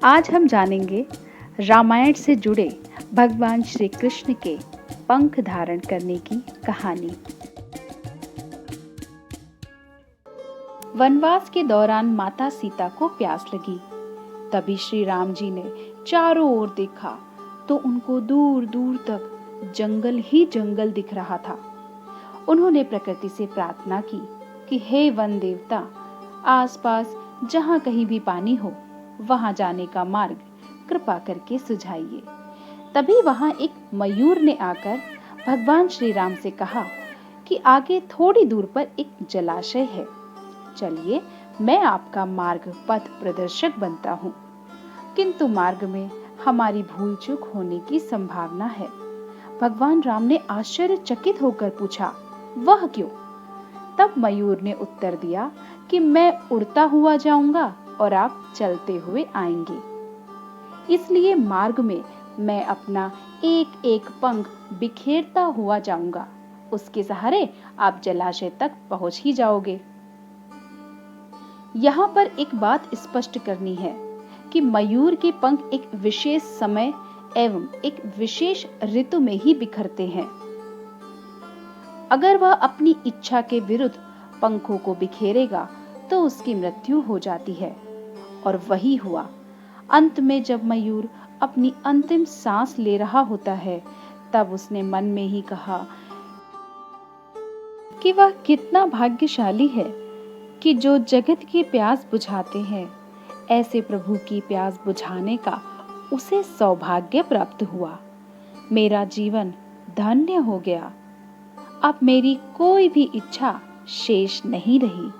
आज हम जानेंगे रामायण से जुड़े भगवान श्री कृष्ण के पंख धारण करने की कहानी। वनवास के दौरान माता सीता को प्यास लगी। तभी श्री राम जी ने चारों ओर देखा तो उनको दूर दूर तक जंगल ही जंगल दिख रहा था। उन्होंने प्रकृति से प्रार्थना की कि हे वन देवता, आसपास जहाँ कहीं भी पानी हो वहां जाने का मार्ग कृपा करके सुझाइए। तभी वहां एक मयूर ने आकर भगवान श्री राम से कहा कि आगे थोड़ी दूर पर एक जलाशय है, चलिए मैं आपका मार्ग पथ प्रदर्शक बनता हूँ। किंतु मार्ग में हमारी भूल चूक होने की संभावना है। भगवान राम ने आश्चर्यचकित होकर पूछा, वह क्यों? तब मयूर ने उत्तर दिया कि मैं उड़ता हुआ जाऊंगा और आप चलते हुए आएंगे, इसलिए मार्ग में मैं अपना एक एक पंख बिखेरता हुआ जाऊंगा। उसके सहारे आप जलाशय तक पहुंच ही जाओगे। यहाँ पर एक बात स्पष्ट करनी है कि मयूर के पंख एक विशेष समय एवं एक विशेष ऋतु में ही बिखरते हैं। अगर वह अपनी इच्छा के विरुद्ध पंखों को बिखेरेगा तो उसकी मृत्यु हो जाती है, और वही हुआ। अंत में जब मयूर अपनी अंतिम सांस ले रहा होता है, तब उसने मन में ही कहा कि वह कितना भाग्यशाली है कि जो जगत की प्यास बुझाते हैं, ऐसे प्रभु की प्यास बुझाने का उसे सौभाग्य प्राप्त हुआ। मेरा जीवन धन्य हो गया। अब मेरी कोई भी इच्छा शेष नहीं रही।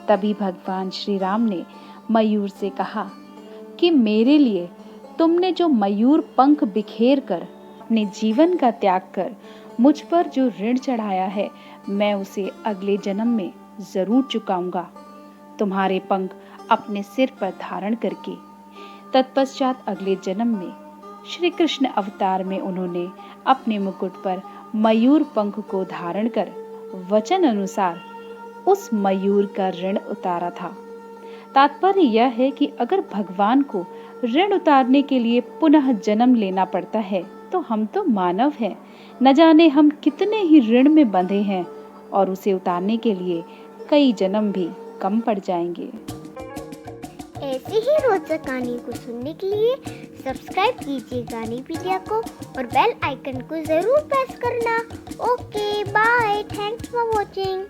तभी भगवान श्री राम ने मयूर से कहा कि मेरे लिए तुमने जो मयूर पंख बिखेर कर अपने जीवन का त्याग कर मुझ पर जो ऋण चढ़ाया है, मैं उसे अगले जन्म में जरूर चुकाऊंगा, तुम्हारे पंख अपने सिर पर धारण करके। तत्पश्चात अगले जन्म में श्री कृष्ण अवतार में उन्होंने अपने मुकुट पर मयूर पंख को धारण कर वचन अनुसार उस मयूर का ऋण उतारा था। तात्पर्य यह है कि अगर भगवान को ऋण उतारने के लिए पुनः जन्म लेना पड़ता है तो हम तो मानव हैं, न जाने हम कितने ही ऋण में बंधे हैं, और उसे उतारने के लिए कई जन्म भी कम पड़ जाएंगे। ऐसी ही रोचक कहानी को सुनने के लिए सब्सक्राइब कीजिए गानीपीडिया को और बेल आइकन को जरूर प्रेस करना। Okay bye, thanks for watching.